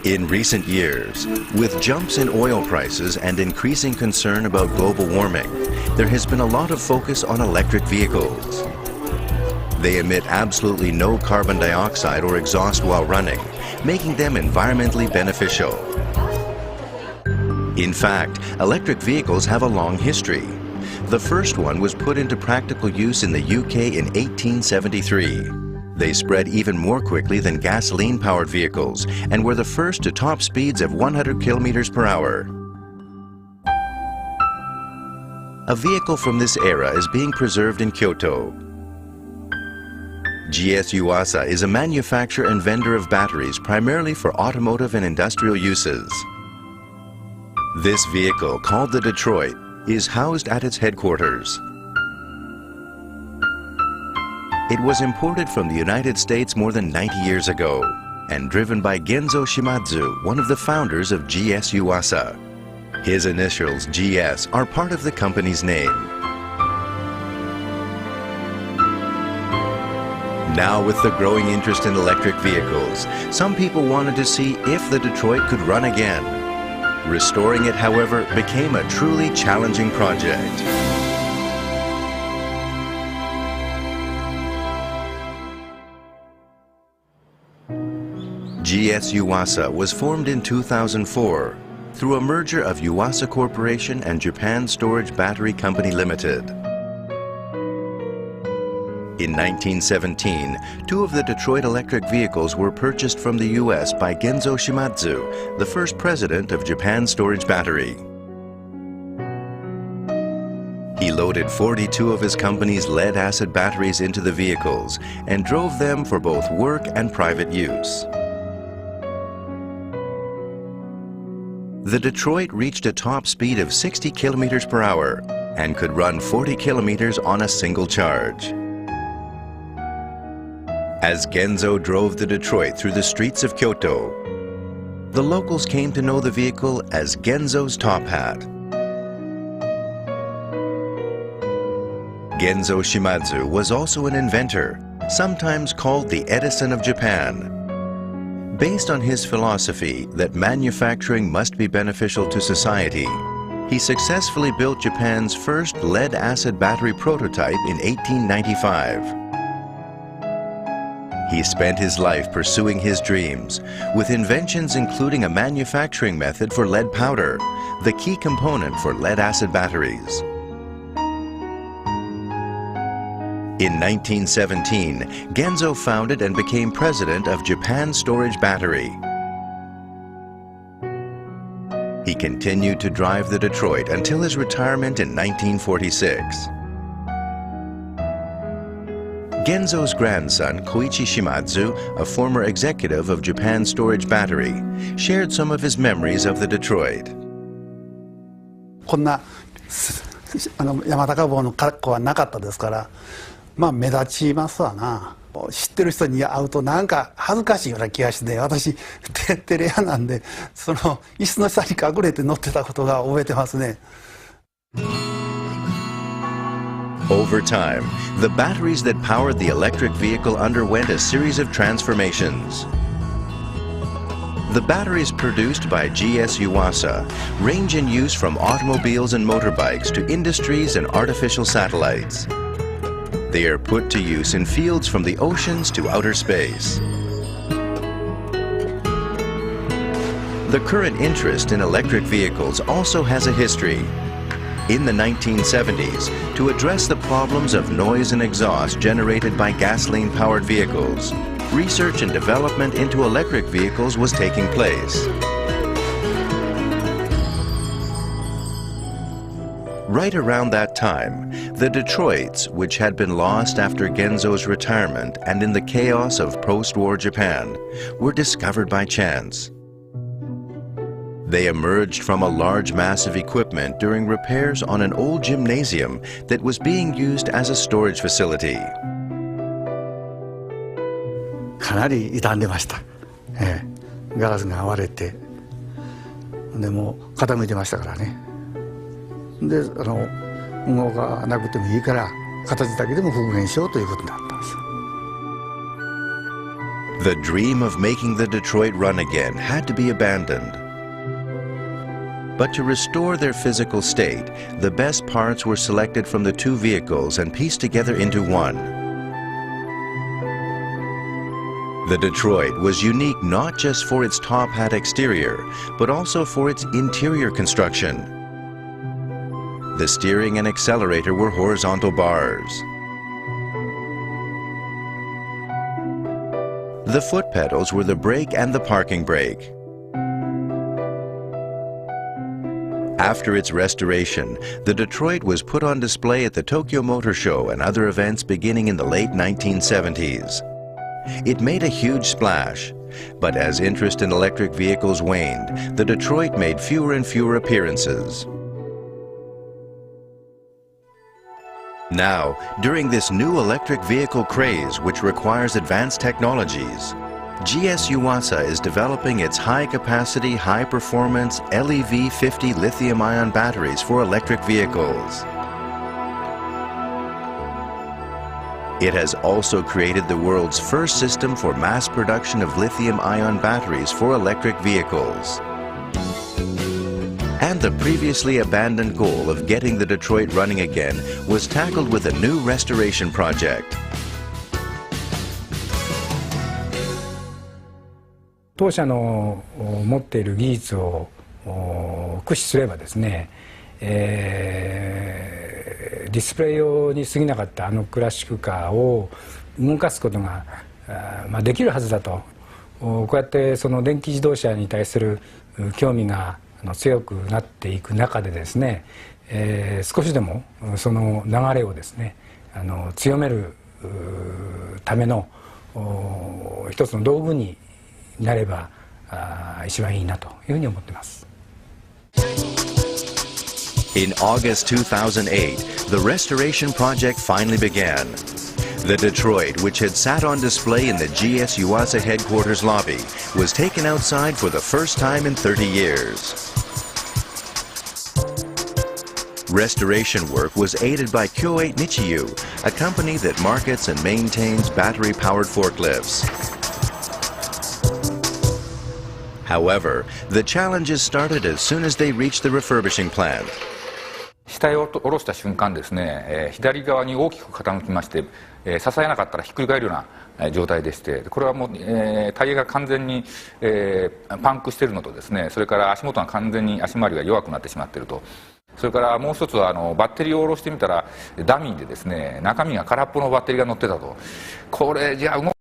In recent years, with jumps in oil prices and increasing concern about global warming, there has been a lot of focus on electric vehicles. They emit absolutely no carbon dioxide or exhaust while running, making them environmentally beneficial. In fact, electric vehicles have a long history. The first one was put into practical use in the UK in 1873. They spread even more quickly than gasoline-powered vehicles and were the first to top speeds of 100 kilometers per hour. A vehicle from this era is being preserved in Kyoto. GS Yuasa is a manufacturer and vendor of batteries primarily for automotive and industrial uses. This vehicle, called the Detroit, is housed at its headquarters. It was imported from the United States more than 90 years ago and driven by Genzo Shimadzu, one of the founders of GS Yuasa. His initials, GS, are part of the company's name. Now, with the growing interest in electric vehicles, some people wanted to see if the Detroit could run again. Restoring it, however, became a truly challenging project. GS Yuasa was formed in 2004 through a merger of Yuasa Corporation and Japan Storage Battery Company Limited. In 1917, two of the Detroit electric vehicles were purchased from the U.S. by Genzo Shimadzu, the first president of Japan Storage Battery. He loaded 42 of his company's lead-acid batteries into the vehicles and drove them for both work and private use. The Detroit reached a top speed of 60 kilometers per hour and could run 40 kilometers on a single charge. As Genzo drove the Detroit through the streets of Kyoto, the locals came to know the vehicle as Genzo's Top Hat. Genzo Shimadzu was also an inventor, sometimes called the Edison of Japan. Based on his philosophy that manufacturing must be beneficial to society, he successfully built Japan's first lead-acid battery prototype in 1895. He spent his life pursuing his dreams, with inventions including a manufacturing method for lead powder, the key component for lead-acid batteries. In 1917, Genzo founded and became president of Japan Storage Battery. He continued to drive the Detroit until his retirement in 1946. Genzo's grandson, Koichi Shimadzu, a former executive of Japan Storage Battery, shared some of his memories of the Detroit. こんな山高帽の格好はなかったですから、まあ目立ちますわな。知ってる人に会うとなんか恥ずかしいような気がして、私テレテレ屋なんで、その椅子の下に隠れて乗ってたことが覚えてますね。Over time, the batteries that powered the electric vehicle underwent a series of transformations. The batteries produced by GS Yuasa range in use from automobiles and motorbikes to industries and artificial satellites. They are put to use in fields from the oceans to outer space. The current interest in electric vehicles also has a history. In the 1970s, to address the problems of noise and exhaust generated by gasoline-powered vehicles, research and development into electric vehicles was taking place. Right around that time, the Detroits, which had been lost after Genzo's retirement and in the chaos of post-war Japan, were discovered by chance. They emerged from a large mass of equipment during repairs on an old gymnasium that was being used as a storage facility. かなり傷んでました。ガラスが割れて、でもう傾いてましたからね。で、動かなくてもいいから形だけでも復元しようということになったんです。The dream of making the Detroit run again had to be abandoned. But to restore their physical state, the best parts were selected from the two vehicles and pieced together into one. The Detroit was unique not just for its top hat exterior, but also for its interior construction. The steering and accelerator were horizontal bars. The foot pedals were the brake and the parking brake. After its restoration, the Detroit was put on display at the Tokyo Motor Show and other events beginning in the late 1970s. It made a huge splash, but as interest in electric vehicles waned, the Detroit made fewer and fewer appearances. Now, during this new electric vehicle craze, which requires advanced technologies, GS Yuasa is developing its high-capacity, high-performance LEV50 lithium-ion batteries for electric vehicles. It has also created the world's first system for mass production of lithium-ion batteries for electric vehicles. And the previously abandoned goal of getting the Detroit running again was tackled with a new restoration project. 当社の持っている技術を駆使すればですね、ディスプレイ用に過ぎなかったあのクラシックカーを動かすことができるはずだと、こうやってその電気自動車に対する興味が強くなっていく中でですね、少しでもその流れをですね強めるための一つの道具になれば一番いいなというふうに思っています。In August 2008, the restoration project finally began. The Detroit, which had sat on display in the GS Yuasa headquarters lobby, was taken outside for the first time in 30 years. Restoration work was aided by Kyoei Nichiyu, a company that markets and maintains battery-powered forklifts. However, the challenges started as soon as they reached the refurbishing plant. 下へ下ろした瞬間ですね、左側に大きく傾きまして、支えなかったらひっくり返るような状態でして、これはもう、タイヤが完全に、パンクしているのとですね、それから足元が完全に足回りが弱くなってしまっていると。それからもう一つはバッテリーを下ろしてみたらダミーでですね、中身が空っぽのバッテリーが乗ってたと。これじゃあ